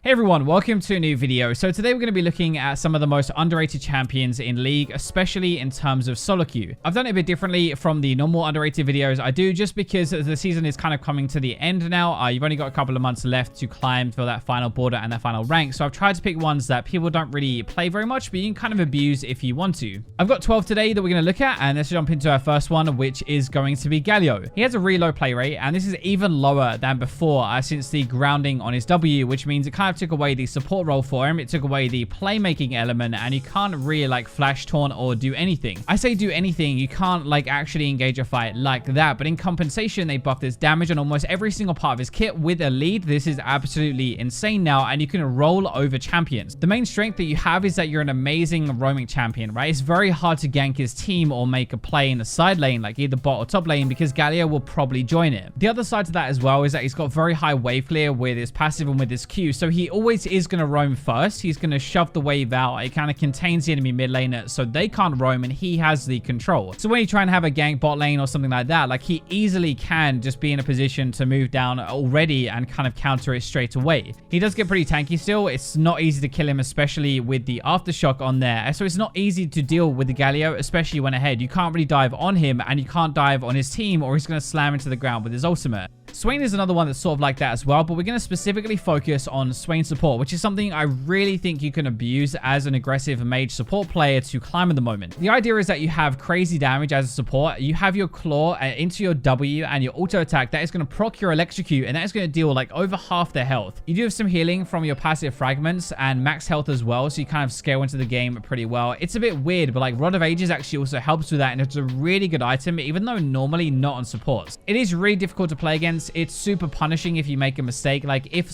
Hey everyone, welcome to a new video. So today we're going to be looking at some of the most underrated champions in League, especially in terms of solo queue. I've done it a bit differently from the normal underrated videos I do, just because the season is kind of coming to the end now. You've only got a couple of months left to climb for that final border and that final rank. So I've tried to pick ones that people don't really play very much, but you can kind of abuse if you want to. I've got 12 today that we're going to look at, and let's jump into our first one, which is going to be Galio. He has a really low play rate, and this is even lower than before since the grounding on his W, which means it kind of took away the support role for him. It took away the playmaking element, and you can't really like flash taunt or do anything. I say do anything, you can't like actually engage a fight like that, but in compensation they buffed his damage on almost every single part of his kit with a lead. This is absolutely insane now, and you can roll over champions. The main strength that you have is that you're an amazing roaming champion, right? It's very hard to gank his team or make a play in the side lane, like either bot or top lane, because Galio will probably join it. The other side to that as well is that he's got very high wave clear with his passive and with his Q, so he always is going to roam first. He's going to shove the wave out. It kind of contains the enemy mid laner so they can't roam, and he has the control. So when you try and have a gank bot lane or something like that, like he easily can just be in a position to move down already and kind of counter it straight away. He does get pretty tanky still. It's not easy to kill him, especially with the aftershock on there. So it's not easy to deal with the Galio, especially when ahead. You can't really dive on him, and you can't dive on his team, or he's going to slam into the ground with his ultimate. Swain is another one that's sort of like that as well, but we're going to specifically focus on Swain support, which is something I really think you can abuse as an aggressive mage support player to climb at the moment. The idea is that you have crazy damage as a support. You have your claw into your W and your auto attack that is going to proc your electrocute, and that is going to deal like over half their health. You do have some healing from your passive fragments and max health as well, so you kind of scale into the game pretty well. It's a bit weird, but like Rod of Ages actually also helps with that, and it's a really good item, even though normally not on supports. It is really difficult to play against. It's super punishing if you make a mistake. Like if the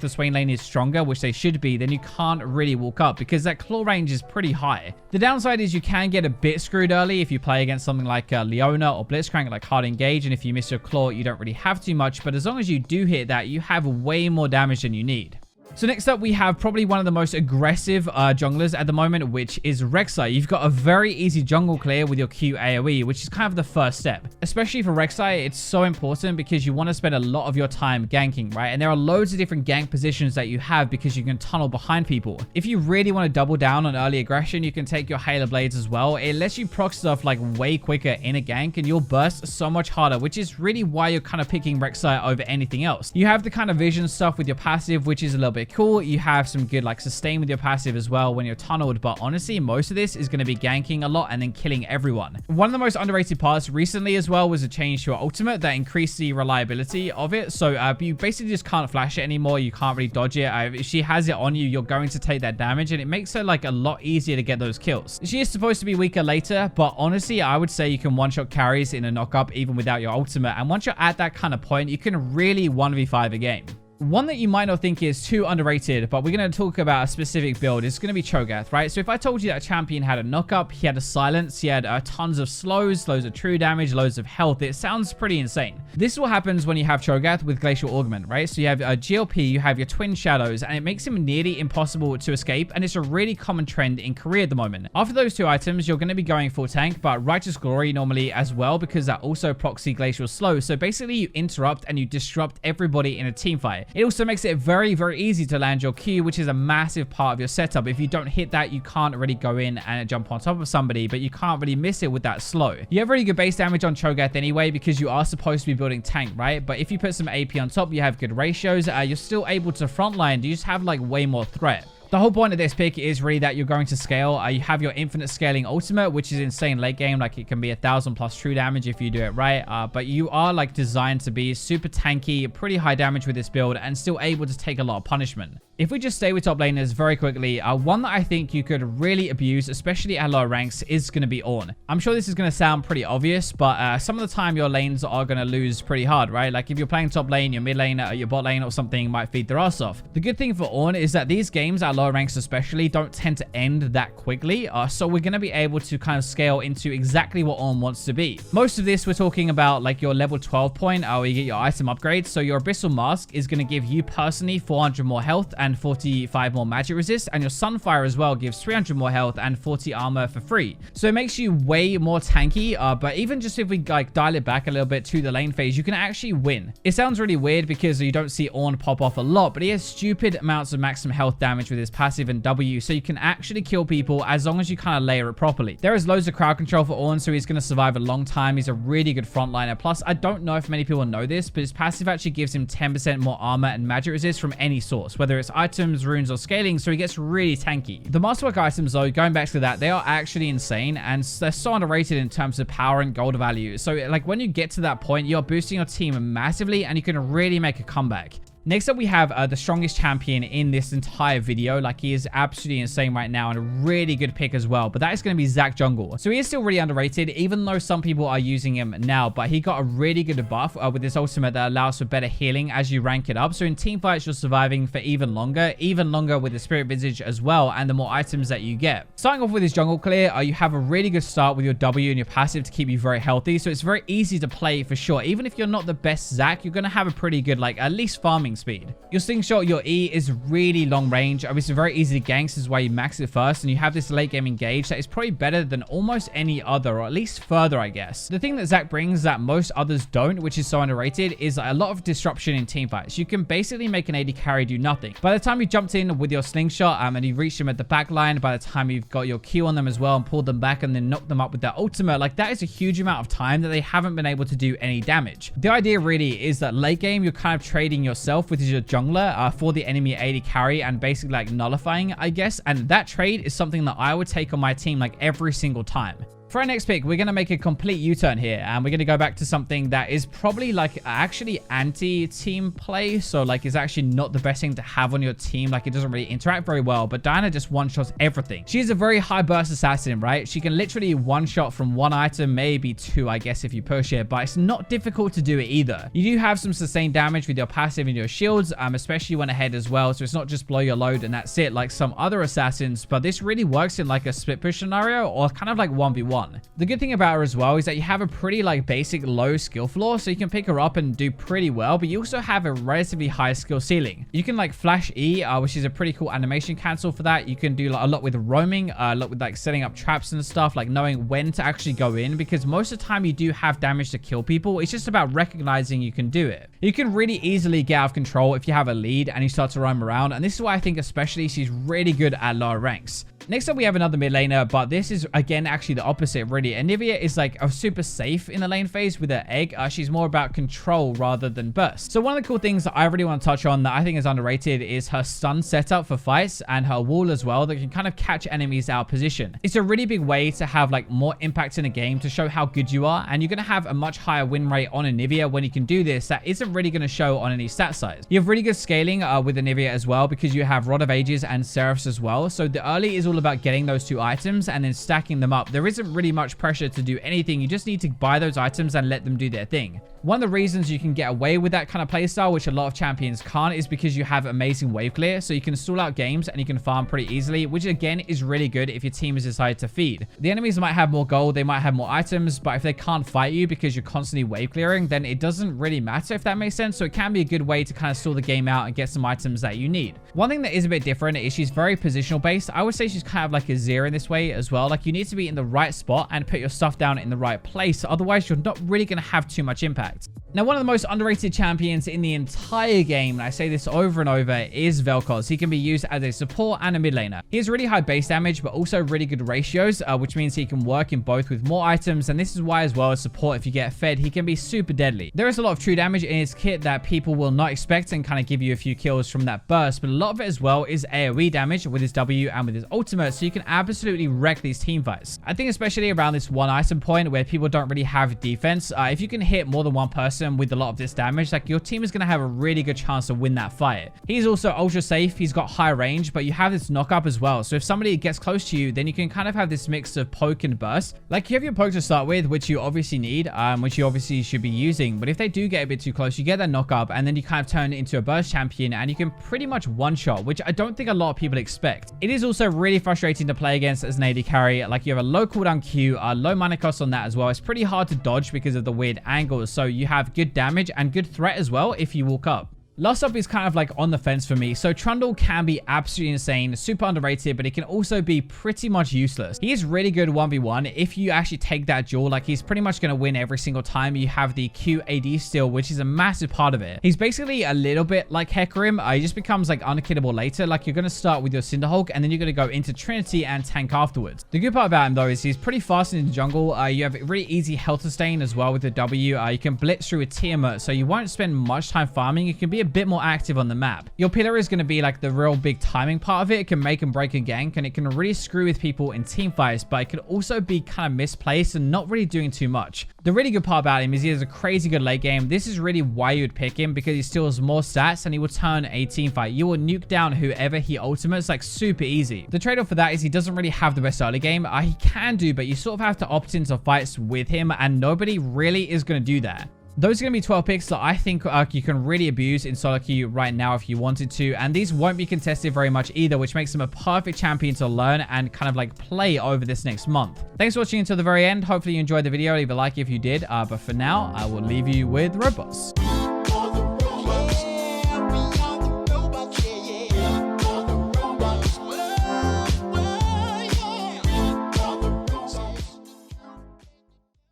Swain lane is stronger, which they should be, then you can't really walk up because that claw range is pretty high. The downside is you can get a bit screwed early if you play against something like Leona or Blitzcrank, like hard engage, and if you miss your claw, you don't really have too much, but as long as you do hit that, you have way more damage than you need. So next up, we have probably one of the most aggressive junglers at the moment, which is Rek'Sai. You've got a very easy jungle clear with your Q AoE, which is kind of the first step. Especially for Rek'Sai, it's so important because you want to spend a lot of your time ganking, right? And there are loads of different gank positions that you have because you can tunnel behind people. If you really want to double down on early aggression, you can take your Halo Blades as well. It lets you proc stuff like way quicker in a gank, and you'll burst so much harder, which is really why you're kind of picking Rek'Sai over anything else. You have the kind of vision stuff with your passive, which is a little bit cool. You have some good like sustain with your passive as well when you're tunneled, but honestly most of this is going to be ganking a lot and then killing everyone. One of the most underrated parts recently as well was a change to your ultimate that increased the reliability of it. So you basically just can't flash it anymore. You can't really dodge it. If she has it on you, you're going to take that damage, and it makes her like a lot easier to get those kills. She is supposed to be weaker later, but honestly I would say you can one-shot carries in a knock-up even without your ultimate, and once you're at that kind of point, you can really 1v5 a game. One that you might not think is too underrated, but we're going to talk about a specific build. It's going to be Chogath, right? So if I told you that a champion had a knock-up, he had a silence, he had tons of slows, loads of true damage, loads of health, it sounds pretty insane. This is what happens when you have Chogath with Glacial Augment, right? So you have a GLP, you have your Twin Shadows, and it makes him nearly impossible to escape, and it's a really common trend in career at the moment. After those two items, you're going to be going full tank, but Righteous Glory normally as well, because that also proxy Glacial Slow. So basically you interrupt and you disrupt everybody in a team fight. It also makes it very, very easy to land your Q, which is a massive part of your setup. If you don't hit that, you can't really go in and jump on top of somebody, but you can't really miss it with that slow. You have really good base damage on Chogath anyway, because you are supposed to be building tank, right? But if you put some AP on top, you have good ratios. You're still able to frontline. You just have like way more threat. The whole point of this pick is really that you're going to scale. You have your infinite scaling ultimate, which is insane late game. Like it can be 1,000 plus true damage if you do it right. But you are like designed to be super tanky, pretty high damage with this build, and still able to take a lot of punishment. If we just stay with top laners very quickly, one that I think you could really abuse, especially at lower ranks, is going to be Ornn. I'm sure this is going to sound pretty obvious, but some of the time your lanes are going to lose pretty hard, right? Like if you're playing top lane, your mid lane, your bot lane or something might feed their ass off. The good thing for Ornn is that these games at lower ranks especially don't tend to end that quickly. So we're going to be able to kind of scale into exactly what Ornn wants to be. Most of this we're talking about like your level 12 point where you get your item upgrades. So your Abyssal Mask is going to give you personally 400 more health and 45 more magic resist, and your Sunfire as well gives 300 more health and 40 armor for free. So it makes you way more tanky, but even just if we like dial it back a little bit to the lane phase, you can actually win. It sounds really weird because you don't see Ornn pop off a lot, but he has stupid amounts of maximum health damage with his passive and W, so you can actually kill people as long as you kind of layer it properly. There is loads of crowd control for Ornn, so he's going to survive a long time. He's a really good frontliner. Plus, I don't know if many people know this, but his passive actually gives him 10% more armor and magic resist from any source, whether it's items, runes, or scaling, so he gets really tanky. The Masterwork items, though, going back to that, they are actually insane, and they're so underrated in terms of power and gold value. So, like, when you get to that point, you're boosting your team massively, and you can really make a comeback. Next up, we have the strongest champion in this entire video. Like, he is absolutely insane right now and a really good pick as well. But that is going to be Zac Jungle. So he is still really underrated, even though some people are using him now. But he got a really good buff with this ultimate that allows for better healing as you rank it up. So in team fights, you're surviving for even longer with the Spirit Visage as well, and the more items that you get. Starting off with his jungle clear, you have a really good start with your W and your passive to keep you very healthy. So it's very easy to play for sure. Even if you're not the best Zac, you're going to have a pretty good, like, at least farming speed. Your slingshot, your E, is really long range. It's very easy to gank. This is why you max it first, and you have this late game engage that is probably better than almost any other, or at least further, I guess. The thing that Zac brings that most others don't, which is so underrated, is a lot of disruption in team fights. You can basically make an AD carry do nothing. By the time you jumped in with your slingshot and you reached them at the back line, by the time you've got your Q on them as well and pulled them back and then knocked them up with their ultimate, like, that is a huge amount of time that they haven't been able to do any damage. The idea really is that late game, you're kind of trading yourself, which is your jungler, for the enemy AD carry and basically like nullifying, I guess. And that trade is something that I would take on my team like every single time. For our next pick, we're going to make a complete U-turn here, and we're going to go back to something that is probably like actually anti-team play. So like it's actually not the best thing to have on your team. Like it doesn't really interact very well, but Dinah just one-shots everything. She's a very high burst assassin, right? She can literally one-shot from one item, maybe two, I guess, if you push it, but it's not difficult to do it either. You do have some sustained damage with your passive and your shields, especially when ahead as well. So it's not just blow your load and that's it like some other assassins, but this really works in like a split push scenario or kind of like 1v1. The good thing about her as well is that you have a pretty like basic low skill floor, so you can pick her up and do pretty well, but you also have a relatively high skill ceiling. You can like flash E, which is a pretty cool animation cancel for that. You can do like, a lot with roaming, a lot with like setting up traps and stuff, like knowing when to actually go in, because most of the time you do have damage to kill people. It's just about recognizing you can do it. You can really easily get out of control if you have a lead and you start to roam around, and this is why I think especially she's really good at lower ranks. Next up, we have another mid laner, but this is, again, actually the opposite, really. Anivia is, like, super safe in the lane phase with her egg. She's more about control rather than burst. So one of the cool things that I really want to touch on that I think is underrated is her stun setup for fights and her wall as well that can kind of catch enemies out of position. It's a really big way to have, like, more impact in a game to show how good you are, and you're going to have a much higher win rate on Anivia when you can do this. That isn't really going to show on any stat size. You have really good scaling with Anivia as well, because you have Rod of Ages and Seraphs as well. So the early is all about getting those two items and then stacking them up. There isn't really much pressure to do anything. You just need to buy those items and let them do their thing. One of the reasons you can get away with that kind of playstyle, which a lot of champions can't, is because you have amazing wave clear, so you can stall out games and you can farm pretty easily, which again is really good if your team has decided to feed. The enemies might have more gold, they might have more items, but if they can't fight you because you're constantly wave clearing, then it doesn't really matter, if that makes sense. So it can be a good way to kind of stall the game out and get some items that you need. One thing that is a bit different is she's very positional based. I would say she's kind of like a Zero in this way as well. Like you need to be in the right spot and put your stuff down in the right place, otherwise you're not really going to have too much impact. Now, one of the most underrated champions in the entire game, and I say this over and over, is Velkoz. He can be used as a support and a mid laner. He has really high base damage, but also really good ratios, which means he can work in both with more items, and this is why as well as support, if you get fed, he can be super deadly. There is a lot of true damage in his kit that people will not expect and kind of give you a few kills from that burst, but a lot of it as well is AoE damage with his W and with his ultimate, so you can absolutely wreck these team fights. I think especially around this one item point where people don't really have defense, if you can hit more than one person person with a lot of this damage, like your team is going to have a really good chance to win that fight. He's also ultra safe. He's got high range, but you have this knock up as well. So if somebody gets close to you, then you can kind of have this mix of poke and burst. Like you have your poke to start with, which you obviously need, which you obviously should be using. But if they do get a bit too close, you get that knock up, and then you kind of turn into a burst champion, and you can pretty much one shot, which I don't think a lot of people expect. It is also really frustrating to play against as an AD carry. Like you have a low cooldown Q, low mana cost on that as well. It's pretty hard to dodge because of the weird angles. So you have good damage and good threat as well if you walk up. Last up is kind of like on the fence for me. So Trundle can be absolutely insane, super underrated, but it can also be pretty much useless. He is really good 1v1 if you actually take that duel. Like he's pretty much going to win every single time you have the QAD steal, which is a massive part of it. He's basically a little bit like Hecarim. He just becomes like unkillable later. Like you're going to start with your Cinderhulk and then you're going to go into Trinity and tank afterwards. The good part about him though is he's pretty fast in the jungle. You have really easy health sustain as well with the W. You can blitz through a Teemo, so you won't spend much time farming. You can be a bit more active on the map. Your pillar is going to be like the real big timing part of it. It can make and break a gank, and it can really screw with people in team fights, but it can also be kind of misplaced and not really doing too much. The really good part about him is he has a crazy good late game. This is really why you would pick him, because he steals more stats and he will turn a team fight. You will nuke down whoever he ultimates like super easy. The trade-off for that is he doesn't really have the best early game. He can do, but you sort of have to opt into fights with him, and nobody really is going to do that. Those are going to be 12 picks that I think you can really abuse in solo queue right now if you wanted to. And these won't be contested very much either, which makes them a perfect champion to learn and kind of like play over this next month. Thanks for watching until the very end. Hopefully you enjoyed the video. Leave a like if you did. But for now, I will leave you with Robos.